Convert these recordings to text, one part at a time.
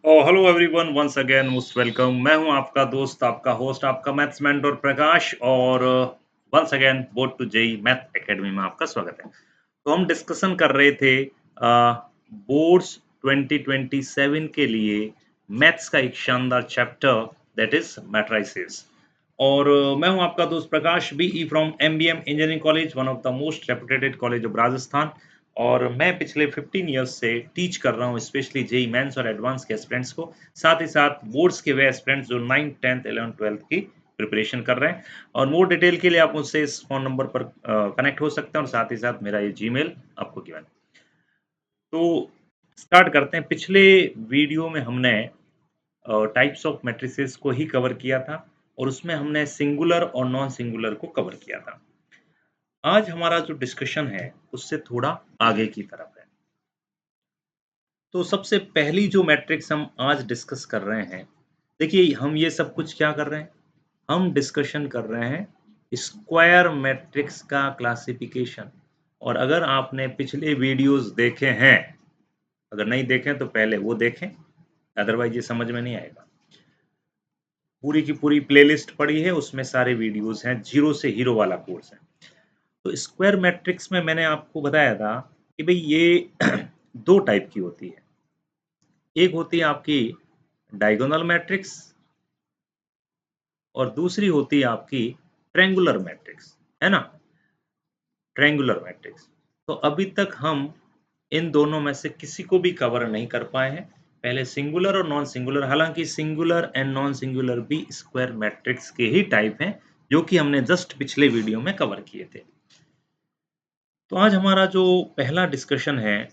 Hello everyone once again most welcome. मैं हूं आपका दोस्त, आपका होस्ट, आपका मैथ्स मेंटर प्रकाश और once again board to JEE math academy में आपका स्वागत है। तो हम डिस्कशन कर रहे थे बोर्ड्स 2027 के लिए मैथ्स का एक शानदार चैप्टर दैट इज मैट्रिसेस। और मैं हूं आपका दोस्त Prakash BE from MBM engineering college, one of the most reputed college of Rajasthan. और मैं पिछले 15 इयर्स से टीच कर रहा हूँ स्पेशली जेई मेंस और एडवांस के एस्पिरेंट्स को, साथ ही साथ बोर्ड्स के वे एस्पिरेंट्स जो 9th 10th 11th 12th की प्रिपरेशन कर रहे हैं। और मोर डिटेल के लिए आप मुझसे इस फोन नंबर पर कनेक्ट हो सकते हैं और साथ ही साथ मेरा ये जीमेल आपको गिवन है। तो स्टार्ट करते हैं। पिछले वीडियो में हमने टाइप्स ऑफ मैट्रिसेस को ही कवर किया था और उसमें हमने सिंगुलर और नॉन सिंगुलर को कवर किया था। आज हमारा जो डिस्कशन है उससे थोड़ा आगे की तरफ है। तो सबसे पहली जो मैट्रिक्स हम आज डिस्कस कर रहे हैं, देखिए हम ये सब कुछ क्या कर रहे हैं, हम डिस्कशन कर रहे हैं स्क्वायर मैट्रिक्स का क्लासिफिकेशन। और अगर आपने पिछले वीडियोस देखे हैं, अगर नहीं देखें तो पहले वो देखें, अदरवाइज ये समझ में नहीं आएगा। पूरी की पूरी प्लेलिस्ट पड़ी है, उसमें सारे वीडियोस हैं, जीरो से हीरो वाला कोर्स है। तो स्क्वायर मैट्रिक्स में मैंने आपको बताया था कि भाई ये दो टाइप की होती है। एक होती है आपकी डायगोनल मैट्रिक्स और दूसरी होती है आपकी ट्रायंगुलर मैट्रिक्स, है ना। Triangular matrix. तो अभी तक हम इन दोनों में से किसी को भी कवर नहीं कर पाए हैं। पहले सिंगुलर और नॉन सिंगुलर, हालांकि सिंगुलर एंड नॉन सिंगुलर भी स्क्वायर मैट्रिक्स के ही टाइप हैं, जो कि हमने जस्ट पिछले वीडियो में कवर किए थे। तो आज हमारा जो पहला डिस्कशन है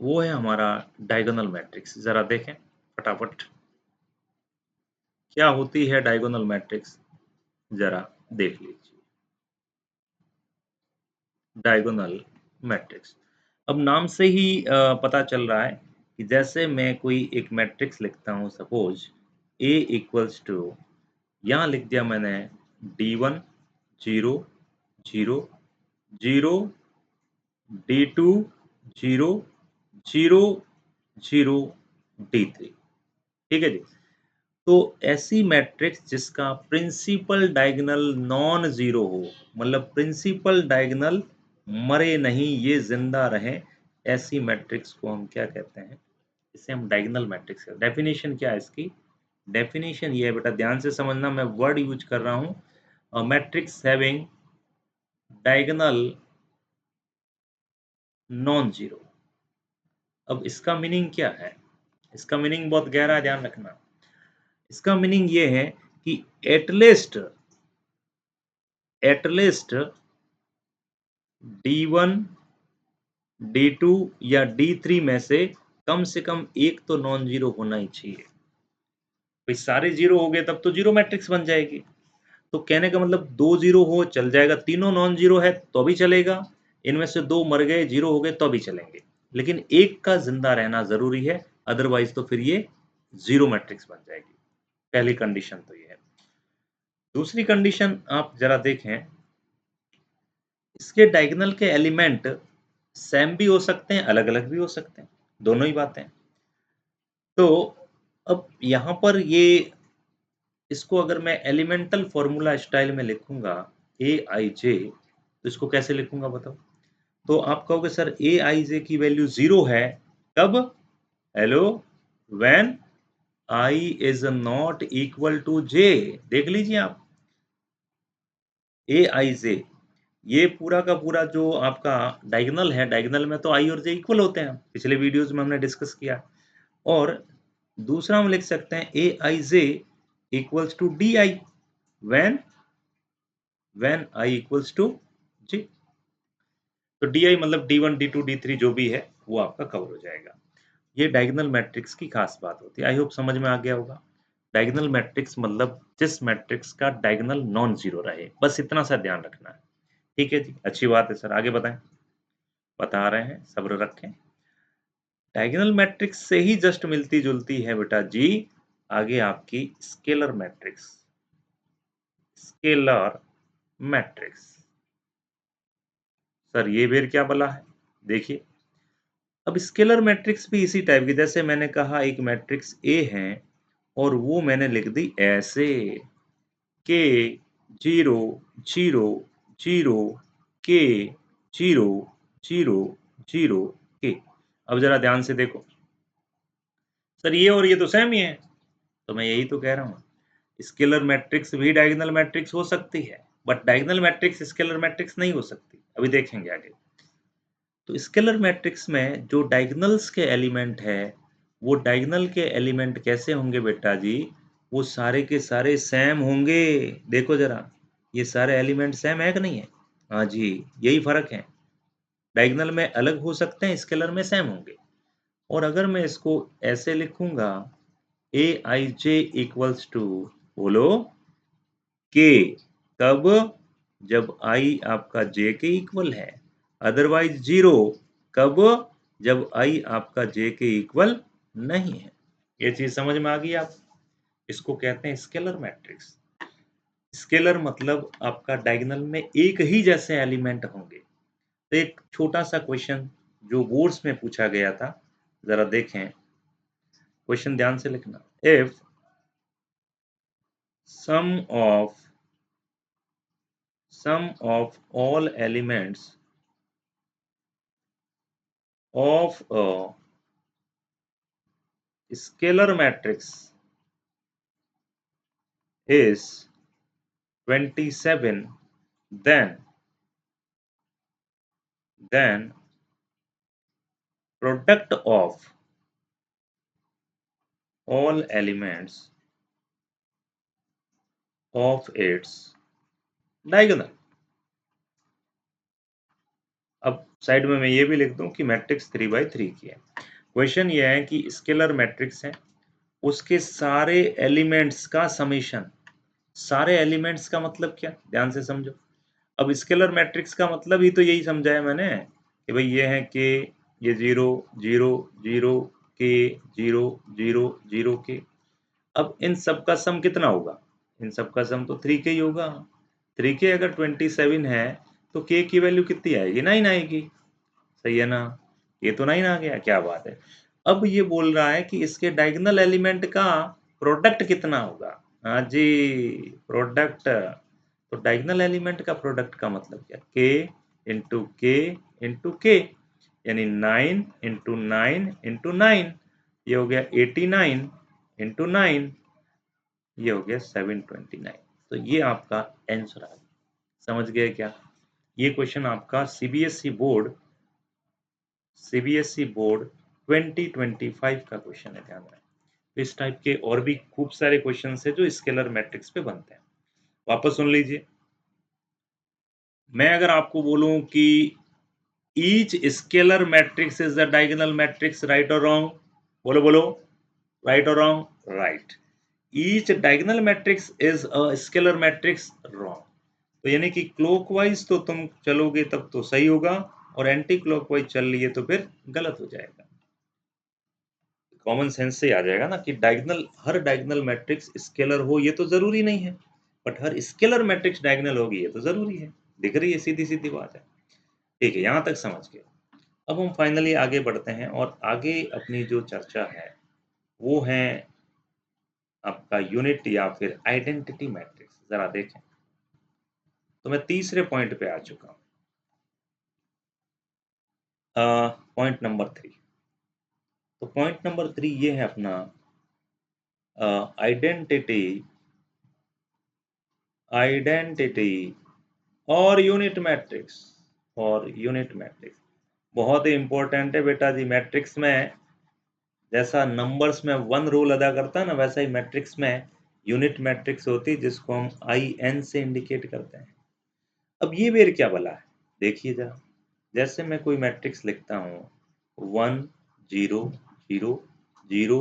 वो है हमारा डायगोनल मैट्रिक्स। जरा देखें फटाफट क्या होती है डायगोनल मैट्रिक्स, जरा देख लीजिए। डायगोनल मैट्रिक्स, अब नाम से ही पता चल रहा है कि जैसे मैं कोई एक मैट्रिक्स लिखता हूँ, सपोज A इक्वल्स टू, यहाँ लिख दिया मैंने D1 0 0 0 D2 0 0 0 D3। ठीक है जी। तो ऐसी मैट्रिक्स जिसका प्रिंसिपल डायगोनल नॉन जीरो हो, मतलब प्रिंसिपल डायगोनल मरे नहीं, ये जिंदा रहे, ऐसी मैट्रिक्स को हम क्या कहते हैं, इसे हम डायगोनल मैट्रिक्स कहते हैं। डेफिनेशन क्या है इसकी, डेफिनेशन ये है बेटा, ध्यान से समझना, मैं वर्ड यूज कर रहा हूं, matrix having diagonal non zero. अब इसका मीनिंग क्या है, इसका मीनिंग बहुत गहरा है, ध्यान रखना। इसका मीनिंग ये है कि एटलीस्ट D1 D2 या D3 में से कम एक तो नॉन जीरो होना ही चाहिए। भाई सारे जीरो हो गए तब तो जीरो मैट्रिक्स बन जाएगी। तो कहने का मतलब दो जीरो हो चल जाएगा, तीनों नॉन जीरो है तो भी चलेगा, इनमें से दो मर गए जीरो हो गए तो भी चलेंगे, लेकिन एक का जिंदा रहना जरूरी है, अदरवाइज तो फिर ये जीरो मैट्रिक्स बन जाएगी। पहली कंडीशन तो ये है। दूसरी कंडीशन आप जरा देखें, इसके डायगोनल के एलिमेंट सेम भी हो सकते हैं, अलग अलग भी हो सकते हैं, दोनों ही बातें। तो अब यहाँ पर ये, इसको अगर मैं एलिमेंटल फॉर्मूला स्टाइल में लिखूंगा ए आई जे, तो इसको कैसे लिखूंगा बताओ। तो आप कहोगे सर ए आई जे की वैल्यू जीरो है, कब, hello, when I is not equal to J. देख लीजिए आप, ए आई जे, ये पूरा का पूरा जो आपका डायगोनल है, डायगोनल में तो आई और जे इक्वल होते हैं, पिछले वीडियोस में हमने डिस्कस किया। और दूसरा हम लिख सकते हैं A I J equals to D I when I equals to J. तो डी आई मतलब D1 D2 D3 जो भी है वो आपका कवर हो जाएगा। ये डायगोनल मैट्रिक्स की खास बात होती है। आई होप समझ में आ गया होगा। डायगोनल मैट्रिक्स मतलब जिस मैट्रिक्स का डायगोनल नॉन जीरो रहे, बस इतना सा ध्यान रखना है। ठीक है जी, अच्छी बात है सर, आगे बताएं। बता रहे हैं, सब्र रखें। डायगोनल मैट्रिक्स से ही जस्ट मिलती जुलती है बेटा जी आगे आपकी scalar matrix. Scalar matrix, sir ये बेर क्या बला है, देखिए। अब स्केलर मैट्रिक्स भी इसी टाइप की, जैसे मैंने कहा एक मैट्रिक्स ए है और वो मैंने लिख दी ऐसे के 0 0 0 के 0 0 0 के। अब जरा ध्यान से देखो सर, ये और ये तो सेम ही है, तो मैं यही तो कह रहा हूँ स्केलर मैट्रिक्स भी डायगोनल मैट्रिक्स हो सकती है, but diagonal matrix scalar matrix नहीं हो सकती, अभी देखेंगे आगे। तो स्केलर मैट्रिक्स में जो डायगोनल्स के एलिमेंट है, वो डायगोनल के एलिमेंट कैसे होंगे बेटा जी, वो सारे के सारे सेम होंगे। देखो जरा, ये सारे एलिमेंट सेम है कि नहीं है? हाँ जी, यही फर्क है, डायगोनल में अलग हो सकते हैं, स्केलर में सेम होंगे। और अगर मैं इसको ऐसे लिखूंगा ए आई जे इक्वल्स टू, बोलो के, कब? जब आई आपका जे के इक्वल है, अदरवाइज 0 कब? जब आई आपका जे के इक्वल नहीं है। ये चीज समझ में आ गई आप? इसको कहते हैं स्केलर मैट्रिक्स। स्केलर मतलब आपका डायगोनल में एक ही जैसे एलिमेंट होंगे। तो एक छोटा सा क्वेश्चन जो बोर्ड्स में पूछा गया था, जरा देखें, क्वेश्चन ध्यान से लिखना। If sum of all elements of a scalar matrix is 27, then product of all elements of its diagonal। अब साइड में मैं ये भी लिख दूं कि मैट्रिक्स 3/3 की है। क्वेश्चन ये है कि स्केलर मैट्रिक्स है, उसके सारे एलिमेंट्स का समेशन। सारे एलिमेंट्स का मतलब क्या, ध्यान से समझो। अब स्केलर मैट्रिक्स का मतलब ही तो यही समझाया मैंने कि भाई ये है कि ये 0 0 0 के 0 0 0 के। अब इन सब का सम कितना होगा? इन सब का सम तो 3 के ही होगा। 3 के अगर 27 है तो के की वैल्यू कितनी आएगी? 9 आएगी। सही है ना? ये तो 9 आ गया, क्या बात है। अब ये बोल रहा है कि इसके डायगोनल एलिमेंट का प्रोडक्ट कितना होगा। हाँ जी, प्रोडक्ट। तो डायगोनल एलिमेंट का प्रोडक्ट का मतलब क्या? के इंटू के, यानी 9 इंटू 9 इंटू 9, ये हो गया 89 इंटू 9, ये हो गया 729। तो ये आपका आंसर आ गया। समझ गए क्या? ये क्वेश्चन आपका सीबीएसई बोर्ड 2025 का क्वेश्चन है, ध्यान रखें। इस टाइप के और भी खूब सारे क्वेश्चन है जो स्केलर मैट्रिक्स पे बनते हैं। वापस सुन लीजिए, मैं अगर आपको बोलूं कि each scalar matrix is the diagonal matrix, right और रॉन्ग? बोलो बोलो, राइट और wrong? Right. Each diagonal matrix is a scalar matrix, wrong. तो यानी कि क्लॉकवाइज तो तुम चलोगे तब तो सही होगा, और एंटी क्लॉकवाइज चल लिए तो फिर गलत हो जाएगा। कॉमन सेंस से आ जाएगा ना कि डायगोनल, हर डायगोनल मैट्रिक्स स्केलर हो ये तो जरूरी नहीं है, but her scalar matrix diagonal होगी ये तो जरूरी है। दिख रही है, सीधी सीधी बात है। ठीक है, यहां तक समझ गए। अब हम फाइनली आगे बढ़ते हैं और आगे अपनी जो चर्चा है वो है आपका यूनिट या फिर आइडेंटिटी मैट्रिक्स। जरा देखें, तो मैं तीसरे पॉइंट पे आ चुका हूं, पॉइंट नंबर 3। तो पॉइंट नंबर 3 ये है अपना आइडेंटिटी, आइडेंटिटी और यूनिट मैट्रिक्स, और यूनिट मैट्रिक्स बहुत ही इंपॉर्टेंट है बेटा जी। मैट्रिक्स में जैसा नंबर्स में 1 रोल अदा करता है ना, वैसा ही मैट्रिक्स में यूनिट मैट्रिक्स होती है जिसको हम आई एन से इंडिकेट करते हैं। अब ये वेर क्या भला है, देखिए जरा। जैसे मैं कोई मैट्रिक्स लिखता हूँ 1 0 0 0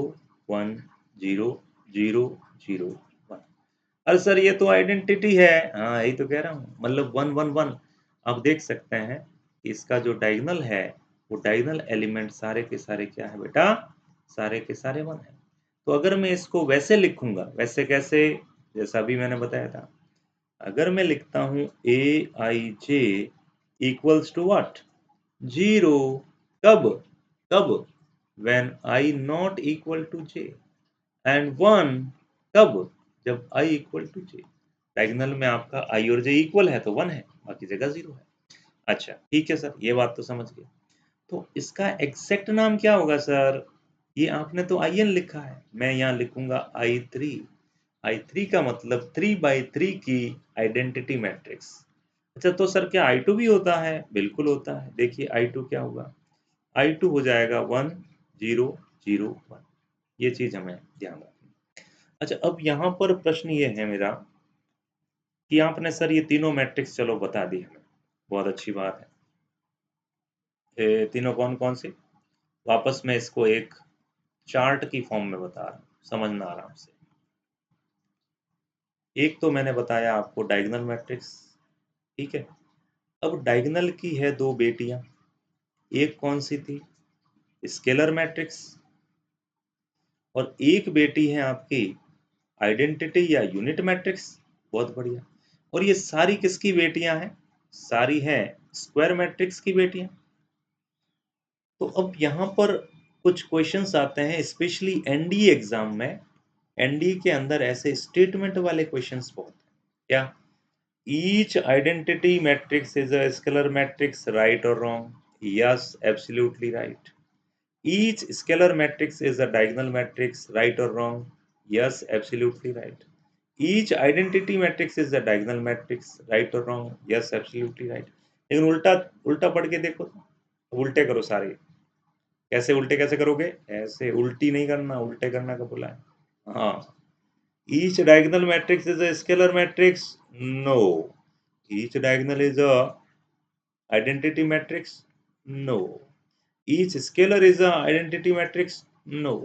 1 0 0 0 1। अरे सर ये तो आइडेंटिटी है। हाँ यही तो कह रहा हूँ, मतलब 1 1 1। आप देख सकते हैं कि इसका जो डायगोनल है वो डायगोनल एलिमेंट सारे के सारे क्या है बेटा? सारे के सारे 1 है। तो अगर मैं इसको वैसे लिखूंगा, वैसे कैसे? जैसा अभी मैंने बताया था, अगर मैं लिखता हूं A I J equals to what? 0, कब? कब? When I not equal to J, and 1 कब? जब i equal to J. Diagonal में आपका i और j इक्वल है तो 1 है, बाकी जगह 0 है। अच्छा ठीक है सर, ये बात तो समझ गए। तो इसका एग्जैक्ट नाम क्या होगा सर? ये आपने तो आई एन लिखा है, मैं यहाँ लिखूंगा I3। I3 का मतलब 3/3 की आइडेंटिटी मैट्रिक्स। अच्छा तो सर क्या I2 भी होता है? बिल्कुल होता है। देखिए I2 क्या होगा? I2 हो जाएगा 1 0 0 1। ये चीज हमें ध्यान रखनी। अच्छा अब यहाँ पर प्रश्न ये है मेरा कि आपने सर ये तीनों मैट्रिक्स चलो बता दी हमें, बहुत अच्छी बात है। ये तीनों कौन कौन से? वापस मैं इसको एक चार्ट की फॉर्म में बता रहा हूँ, समझना आराम से। एक तो मैंने बताया आपको डायगोनल मैट्रिक्स, ठीक है। अब डायगोनल की है दो बेटियां, एक कौन सी थी? स्केलर मैट्रिक्स, और एक बेटी है आपकी आइडेंटिटी या यूनिट मैट्रिक्स। बहुत बढ़िया। और ये सारी किसकी बेटियां हैं? सारी हैं स्क्वायर मैट्रिक्स की बेटियां। तो अब यहाँ पर कुछ क्वेश्चंस आते हैं स्पेशली एनडीए एग्जाम में। एनडीए के अंदर ऐसे स्टेटमेंट वाले क्वेश्चंस बहुत हैं। क्या? Each identity matrix is a scalar matrix, right और wrong? Yes, absolutely right. Each scalar matrix is a diagonal matrix, right और wrong? Yes, absolutely right. Each identity matrix is a diagonal matrix, right और wrong? Yes, absolutely right. लेकिन उल्टा उल्टा पढ़ के देखो तो, उल्टे करो सारे। कैसे उल्टे कैसे करोगे? ऐसे उल्टी नहीं करना, उल्टे करना का बोला है। हाँ। Each diagonal matrix is a scalar matrix? No. Each diagonal is a identity matrix? No. Each scalar is a identity matrix? No.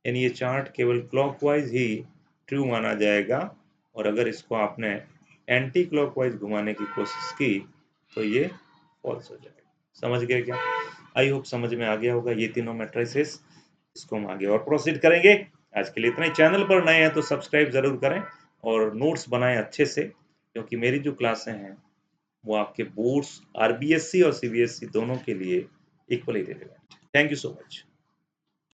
यानी ये चार्ट केवल क्लॉकवाइज ही ट्रू माना जाएगा, और अगर इसको आपने एंटी क्लॉकवाइज घुमाने की कोशिश की तो ये फॉल्स हो जाएगा। समझ गए क्या? आई होप समझ में आ गया होगा ये तीनों मैट्रिसेस। इसको हम आगे और प्रोसीड करेंगे। आज के लिए इतना ही। चैनल पर नए हैं तो सब्सक्राइब जरूर करें और नोट्स बनाएं अच्छे से, क्योंकि मेरी जो क्लासें हैं वो आपके बोर्ड्स आरबीएससी और सीबीएसई दोनों के लिए equally relevant. Thank you so much.